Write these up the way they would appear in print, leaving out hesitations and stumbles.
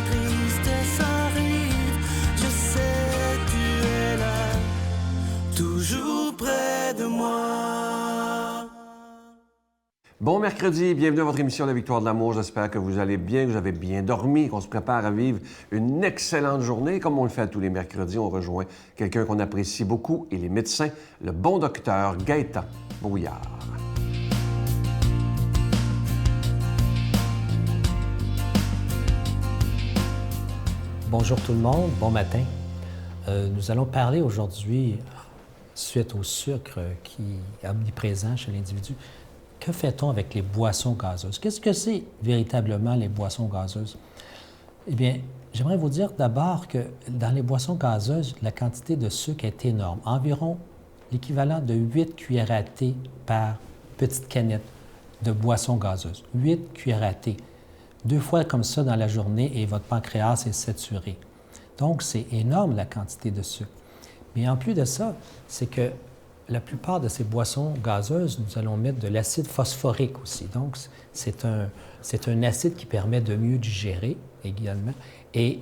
tristesse arrive, je sais tu es là, toujours près de moi. Bon mercredi, bienvenue à votre émission La Victoire de l'amour. J'espère que vous allez bien, que vous avez bien dormi, qu'on se prépare à vivre une excellente journée. Comme on le fait à tous les mercredis, on rejoint quelqu'un qu'on apprécie beaucoup, et les médecins, le bon docteur Gaëtan Brouillard. Bonjour tout le monde, bon matin. Nous allons parler aujourd'hui, suite au sucre qui est omniprésent chez l'individu, que fait-on avec les boissons gazeuses? Qu'est-ce que c'est véritablement les boissons gazeuses? Eh bien, j'aimerais vous dire d'abord que dans les boissons gazeuses, la quantité de sucre est énorme, environ l'équivalent de 8 cuillères à thé par petite canette de boissons gazeuses. 8 cuillères à thé. 2 fois comme ça dans la journée et votre pancréas est saturé. Donc, c'est énorme la quantité de sucre. Mais en plus de ça, c'est que la plupart de ces boissons gazeuses, nous allons mettre de l'acide phosphorique aussi. Donc, c'est un acide qui permet de mieux digérer également. Et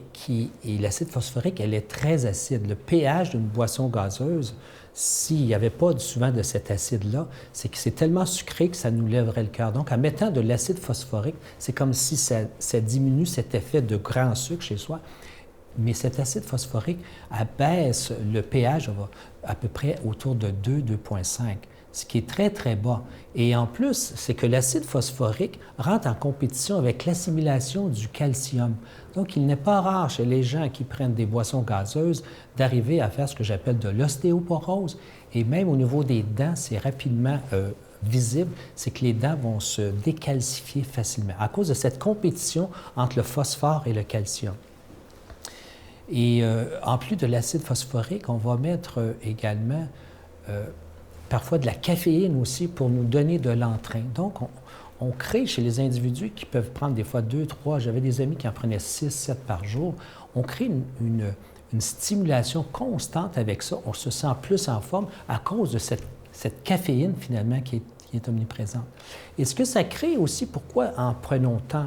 l'acide phosphorique, elle est très acide. Le pH d'une boisson gazeuse, s'il n'y avait pas souvent de cet acide-là, c'est que c'est tellement sucré que ça nous lèverait le cœur. Donc, en mettant de l'acide phosphorique, c'est comme si ça diminue cet effet de grand sucre chez soi. Mais cet acide phosphorique abaisse le pH à peu près autour de 2, 2,5, ce qui est très, très bas. Et en plus, c'est que l'acide phosphorique rentre en compétition avec l'assimilation du calcium. Donc, il n'est pas rare chez les gens qui prennent des boissons gazeuses d'arriver à faire ce que j'appelle de l'ostéoporose. Et même au niveau des dents, c'est rapidement visible, c'est que les dents vont se décalcifier facilement à cause de cette compétition entre le phosphore et le calcium. Et en plus de l'acide phosphorique, on va mettre également parfois de la caféine aussi pour nous donner de l'entrain. Donc, on crée chez les individus qui peuvent prendre des fois 2, 3, j'avais des amis qui en prenaient 6, 7 par jour, on crée une stimulation constante avec ça. On se sent plus en forme à cause de cette caféine finalement qui est omniprésente. Et ce que ça crée aussi, pourquoi en prenons tant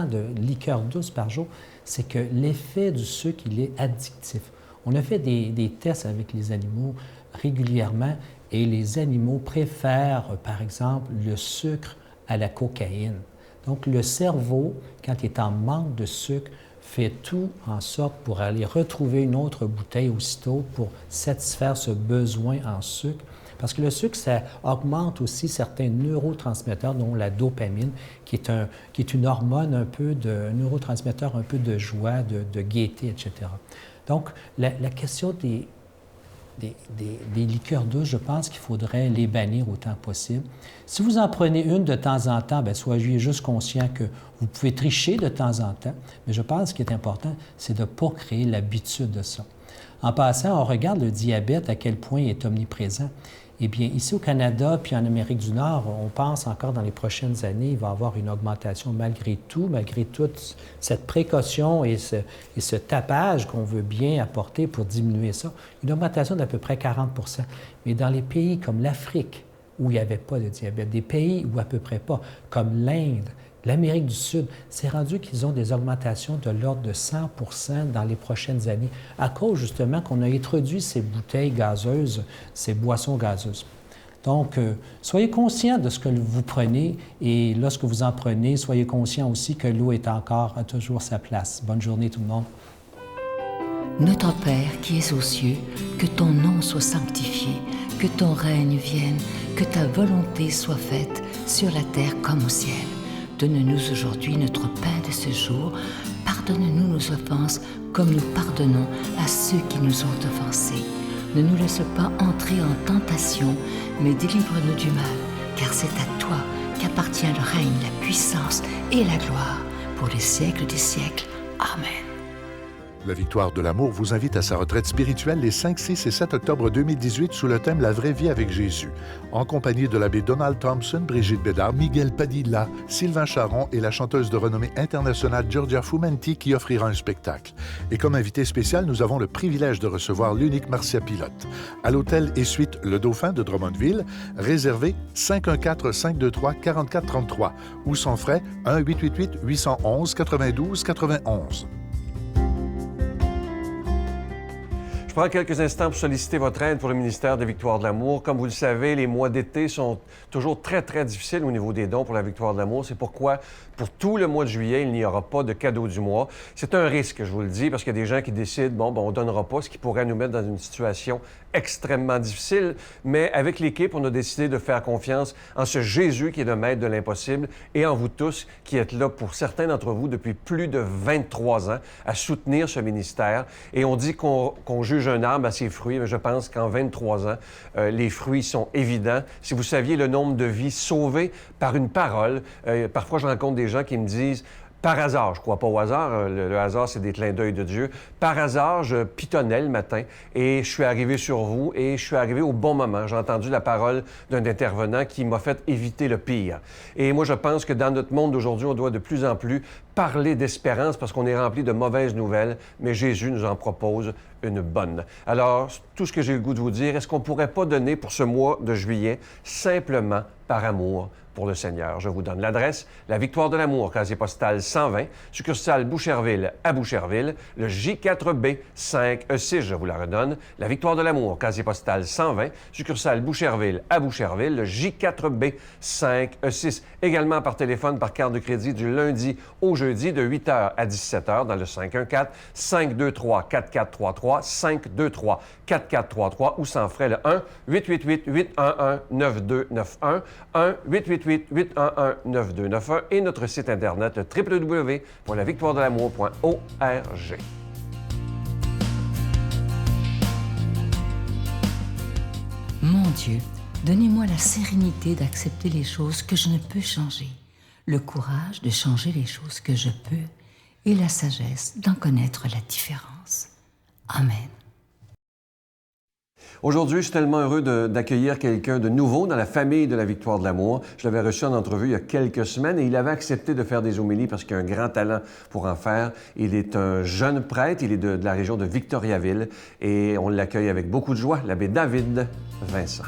de liqueurs douces par jour, c'est que l'effet du sucre, il est addictif. On a fait des tests avec les animaux régulièrement et les animaux préfèrent, par exemple, le sucre à la cocaïne. Donc, le cerveau, quand il est en manque de sucre, fait tout en sorte pour aller retrouver une autre bouteille aussitôt pour satisfaire ce besoin en sucre. Parce que le sucre, ça augmente aussi certains neurotransmetteurs, dont la dopamine, qui est une hormone un neurotransmetteur un peu de joie, de gaieté, etc. Donc, la question des liqueurs douces, je pense qu'il faudrait les bannir autant possible. Si vous en prenez une de temps en temps, bien, soyez juste conscient que vous pouvez tricher de temps en temps, mais je pense qu'il est important, c'est de ne pas créer l'habitude de ça. En passant, on regarde le diabète, à quel point il est omniprésent. Eh bien, ici au Canada, puis en Amérique du Nord, on pense encore dans les prochaines années, il va y avoir une augmentation malgré toute cette précaution et ce tapage qu'on veut bien apporter pour diminuer ça, une augmentation d'à peu près 40 %. Mais dans les pays comme l'Afrique, où il n'y avait pas de diabète, des pays où à peu près pas, comme l'Inde, l'Amérique du Sud, c'est rendu qu'ils ont des augmentations de l'ordre de 100 % dans les prochaines années, à cause justement qu'on a introduit ces bouteilles gazeuses, ces boissons gazeuses. Donc, soyez conscient de ce que vous prenez et lorsque vous en prenez, soyez conscient aussi que l'eau est encore à toujours sa place. Bonne journée tout le monde. Notre Père qui es aux cieux, que ton nom soit sanctifié, que ton règne vienne, que ta volonté soit faite sur la terre comme au ciel. Donne-nous aujourd'hui notre pain de ce jour. Pardonne-nous nos offenses comme nous pardonnons à ceux qui nous ont offensés. Ne nous laisse pas entrer en tentation, mais délivre-nous du mal, car c'est à toi qu'appartient le règne, la puissance et la gloire pour les siècles des siècles. Amen. La Victoire de l'amour vous invite à sa retraite spirituelle les 5, 6 et 7 octobre 2018 sous le thème La vraie vie avec Jésus, en compagnie de l'abbé Donald Thompson, Brigitte Bédard, Miguel Padilla, Sylvain Charon et la chanteuse de renommée internationale Giorgia Fumenti qui offrira un spectacle. Et comme invité spécial, nous avons le privilège de recevoir l'unique Marcia Pilote. À l'hôtel et suite Le Dauphin de Drummondville, réservé 514-523-4433 ou sans frais 1-888-811-92-91. Je prends quelques instants pour solliciter votre aide pour le ministère de Victoire de l'amour. Comme vous le savez, les mois d'été sont toujours très, très difficiles au niveau des dons pour la Victoire de l'amour. C'est pourquoi, pour tout le mois de juillet, il n'y aura pas de cadeau du mois. C'est un risque, je vous le dis, parce qu'il y a des gens qui décident, on ne donnera pas, ce qui pourrait nous mettre dans une situation extrêmement difficile. Mais avec l'équipe, on a décidé de faire confiance en ce Jésus qui est le maître de l'impossible et en vous tous qui êtes là, pour certains d'entre vous, depuis plus de 23 ans, à soutenir ce ministère. Et on dit qu'on juge un arbre à ses fruits, mais je pense qu'en 23 ans, les fruits sont évidents. Si vous saviez le nombre de vies sauvées par une parole, parfois je rencontre des gens qui me disent par hasard, je ne crois pas au hasard, le hasard c'est des clins d'œil de Dieu, par hasard je pitonnais le matin et je suis arrivé sur vous et je suis arrivé au bon moment. J'ai entendu la parole d'un intervenant qui m'a fait éviter le pire. Et moi je pense que dans notre monde d'aujourd'hui, on doit de plus en plus parler d'espérance parce qu'on est rempli de mauvaises nouvelles, mais Jésus nous en propose une bonne. Alors, tout ce que j'ai le goût de vous dire, est-ce qu'on ne pourrait pas donner pour ce mois de juillet simplement par amour pour le Seigneur? Je vous donne l'adresse, la Victoire de l'amour, casier postal 120, succursale Boucherville à Boucherville, le J4B 5E6, je vous la redonne, la Victoire de l'amour, casier postal 120, succursale Boucherville à Boucherville, le J4B 5E6, également par téléphone, par carte de crédit du lundi au jeudi de 8h à 17h dans le 514-523-4433, 523-4433 ou sans frais le 1-888-811-9291, 1-888-811-9291 et notre site Internet le www.lavictoiredelamour.org. Mon Dieu, donnez-moi la sérénité d'accepter les choses que je ne peux changer, le courage de changer les choses que je peux et la sagesse d'en connaître la différence. Amen. Aujourd'hui, je suis tellement heureux d'accueillir quelqu'un de nouveau dans la famille de la Victoire de l'amour. Je l'avais reçu en entrevue il y a quelques semaines et il avait accepté de faire des homélies parce qu'il a un grand talent pour en faire. Il est un jeune prêtre, il est de la région de Victoriaville et on l'accueille avec beaucoup de joie, l'abbé David Vincent.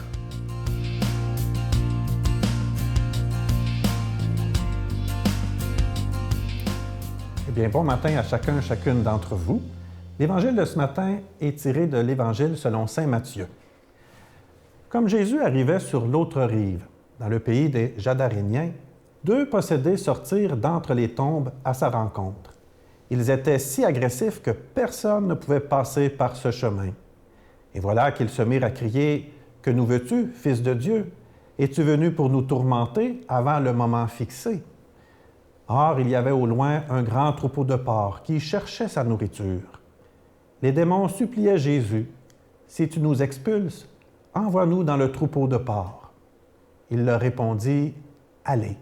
Eh bien, bon matin à chacun et chacune d'entre vous. L'Évangile de ce matin est tiré de l'Évangile selon saint Matthieu. Comme Jésus arrivait sur l'autre rive, dans le pays des Gadaréniens, deux possédés sortirent d'entre les tombes à sa rencontre. Ils étaient si agressifs que personne ne pouvait passer par ce chemin. Et voilà qu'ils se mirent à crier « Que nous veux-tu, Fils de Dieu? Es-tu venu pour nous tourmenter avant le moment fixé? » Or, il y avait au loin un grand troupeau de porcs qui cherchait sa nourriture. Les démons suppliaient Jésus, « Si tu nous expulses, envoie-nous dans le troupeau de porcs. » Il leur répondit, « Allez. »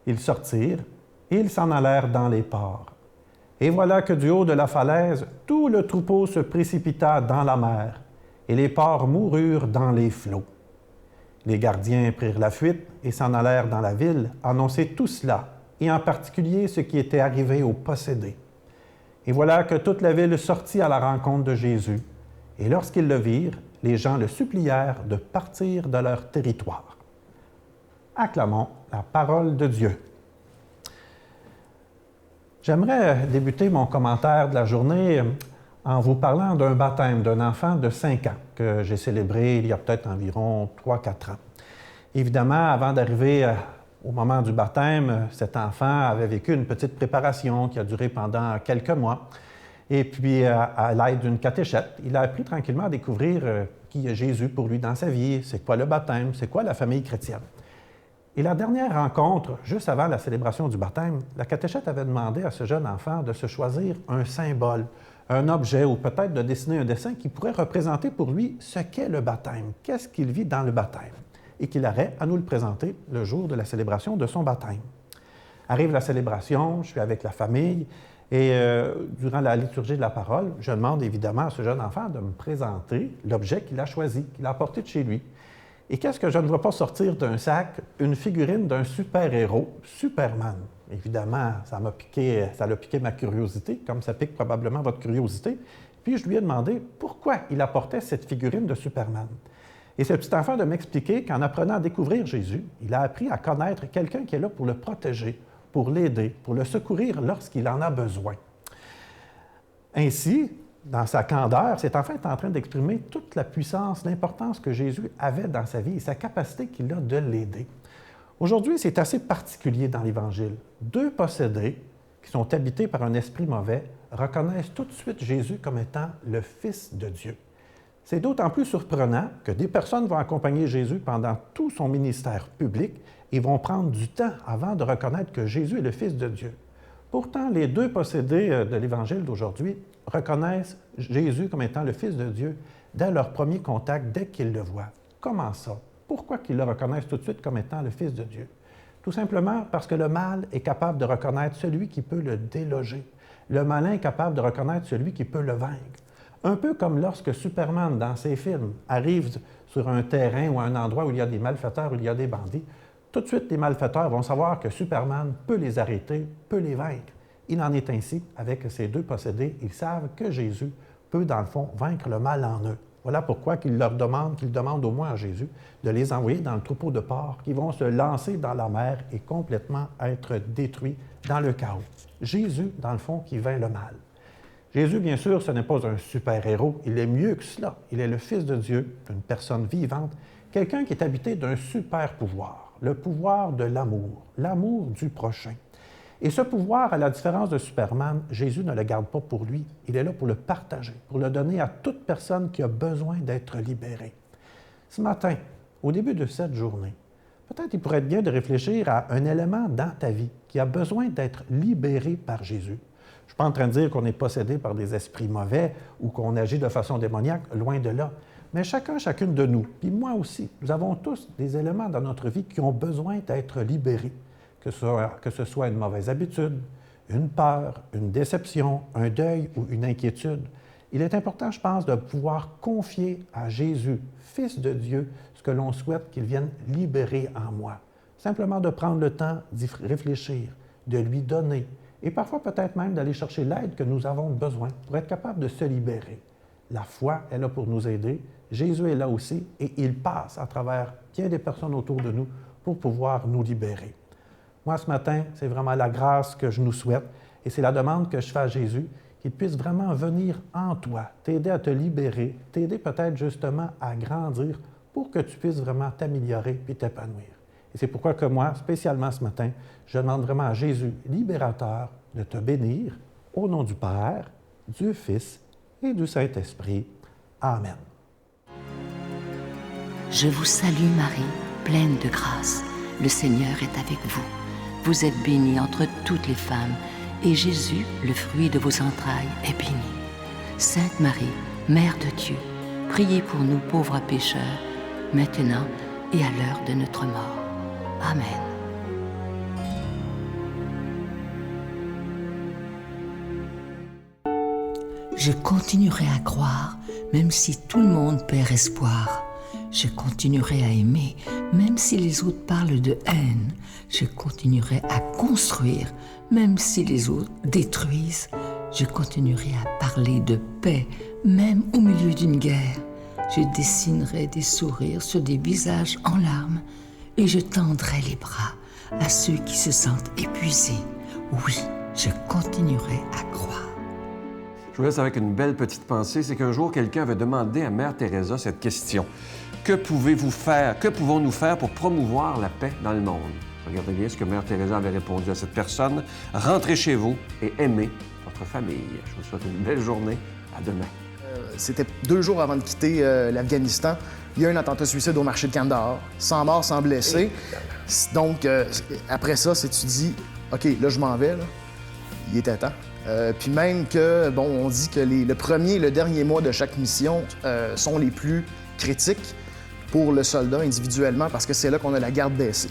Ils sortirent et ils s'en allèrent dans les porcs. Et voilà que du haut de la falaise, tout le troupeau se précipita dans la mer, et les porcs moururent dans les flots. Les gardiens prirent la fuite et s'en allèrent dans la ville annoncer tout cela, et en particulier ce qui était arrivé aux possédés. Et voilà que toute la ville sortit à la rencontre de Jésus. Et lorsqu'ils le virent, les gens le supplièrent de partir de leur territoire. Acclamons la parole de Dieu. J'aimerais débuter mon commentaire de la journée en vous parlant d'un baptême d'un enfant de 5 ans que j'ai célébré il y a peut-être environ 3-4 ans. Évidemment, avant d'arriver au moment du baptême, cet enfant avait vécu une petite préparation qui a duré pendant quelques mois. Et puis, à l'aide d'une catéchète, il a appris tranquillement à découvrir qui est Jésus pour lui dans sa vie, c'est quoi le baptême, c'est quoi la famille chrétienne. Et la dernière rencontre, juste avant la célébration du baptême, la catéchète avait demandé à ce jeune enfant de se choisir un symbole, un objet ou peut-être de dessiner un dessin qui pourrait représenter pour lui ce qu'est le baptême, qu'est-ce qu'il vit dans le baptême, et qu'il aurait à nous le présenter le jour de la célébration de son baptême. Arrive la célébration, je suis avec la famille, Et durant la liturgie de la parole, je demande évidemment à ce jeune enfant de me présenter l'objet qu'il a choisi, qu'il a apporté de chez lui. Et qu'est-ce que je ne vois pas sortir d'un sac? Une figurine d'un super-héros, Superman. Évidemment, ça a piqué ma curiosité, comme ça pique probablement votre curiosité. Puis je lui ai demandé pourquoi il apportait cette figurine de Superman. Et ce petit enfant de m'expliquer qu'en apprenant à découvrir Jésus, il a appris à connaître quelqu'un qui est là pour le protéger, pour l'aider, pour le secourir lorsqu'il en a besoin. Ainsi, dans sa candeur, cet enfant est en train d'exprimer toute la puissance, l'importance que Jésus avait dans sa vie et sa capacité qu'il a de l'aider. Aujourd'hui, c'est assez particulier dans l'Évangile. 2 possédés, qui sont habités par un esprit mauvais, reconnaissent tout de suite Jésus comme étant le Fils de Dieu. C'est d'autant plus surprenant que des personnes vont accompagner Jésus pendant tout son ministère public et vont prendre du temps avant de reconnaître que Jésus est le Fils de Dieu. Pourtant, les 2 possédés de l'Évangile d'aujourd'hui reconnaissent Jésus comme étant le Fils de Dieu dès leur premier contact, dès qu'ils le voient. Comment ça? Pourquoi qu'ils le reconnaissent tout de suite comme étant le Fils de Dieu? Tout simplement parce que le mal est capable de reconnaître celui qui peut le déloger. Le malin est capable de reconnaître celui qui peut le vaincre. Un peu comme lorsque Superman, dans ses films, arrive sur un terrain ou un endroit où il y a des malfaiteurs, où il y a des bandits, tout de suite, les malfaiteurs vont savoir que Superman peut les arrêter, peut les vaincre. Il en est ainsi avec ces 2 possédés. Ils savent que Jésus peut, dans le fond, vaincre le mal en eux. Voilà pourquoi qu'ils demandent au moins à Jésus de les envoyer dans le troupeau de porcs qui vont se lancer dans la mer et complètement être détruits dans le chaos. Jésus, dans le fond, qui vainc le mal. Jésus, bien sûr, ce n'est pas un super-héros. Il est mieux que cela. Il est le Fils de Dieu, une personne vivante, quelqu'un qui est habité d'un super-pouvoir, le pouvoir de l'amour du prochain. Et ce pouvoir, à la différence de Superman, Jésus ne le garde pas pour lui. Il est là pour le partager, pour le donner à toute personne qui a besoin d'être libérée. Ce matin, au début de cette journée, peut-être il pourrait être bien de réfléchir à un élément dans ta vie qui a besoin d'être libéré par Jésus. Je ne suis pas en train de dire qu'on est possédé par des esprits mauvais ou qu'on agit de façon démoniaque, loin de là. Mais chacune de nous, puis moi aussi, nous avons tous des éléments dans notre vie qui ont besoin d'être libérés. Que ce soit une mauvaise habitude, une peur, une déception, un deuil ou une inquiétude. Il est important, je pense, de pouvoir confier à Jésus, Fils de Dieu, ce que l'on souhaite qu'il vienne libérer en moi. Simplement de prendre le temps d'y réfléchir, de lui donner, et parfois peut-être même d'aller chercher l'aide que nous avons besoin pour être capable de se libérer. La foi est là pour nous aider, Jésus est là aussi, et il passe à travers bien des personnes autour de nous pour pouvoir nous libérer. Moi, ce matin, c'est vraiment la grâce que je nous souhaite et c'est la demande que je fais à Jésus, qu'il puisse vraiment venir en toi, t'aider à te libérer, t'aider peut-être justement à grandir pour que tu puisses vraiment t'améliorer et t'épanouir. Et c'est pourquoi que moi, spécialement ce matin, je demande vraiment à Jésus, libérateur, de te bénir au nom du Père, du Fils et du Saint-Esprit. Amen. Je vous salue Marie, pleine de grâce. Le Seigneur est avec vous. Vous êtes bénie entre toutes les femmes, et Jésus, le fruit de vos entrailles, est béni. Sainte Marie, Mère de Dieu, priez pour nous pauvres pécheurs, maintenant et à l'heure de notre mort. Amen. Je continuerai à croire, même si tout le monde perd espoir. Je continuerai à aimer, même si les autres parlent de haine. Je continuerai à construire, même si les autres détruisent. Je continuerai à parler de paix, même au milieu d'une guerre. Je dessinerai des sourires sur des visages en larmes et je tendrai les bras à ceux qui se sentent épuisés. Oui, je continuerai à croire. Je vous laisse avec une belle petite pensée. C'est qu'un jour, quelqu'un avait demandé à Mère Teresa cette question. Que pouvons-nous faire pour promouvoir la paix dans le monde? Regardez bien ce que Mère Teresa avait répondu à cette personne. Rentrez chez vous et aimez votre famille. Je vous souhaite une belle journée. À demain. C'était 2 jours avant de quitter l'Afghanistan. Il y a eu un attentat suicide au marché de Kandahar. 100 morts, 100 blessés. Donc, après ça, tu dis, OK, là, je m'en vais. Là. Il était temps. Puis même que, bon, on dit que le premier et le dernier mois de chaque mission sont les plus critiques pour le soldat individuellement parce que c'est là qu'on a la garde baissée.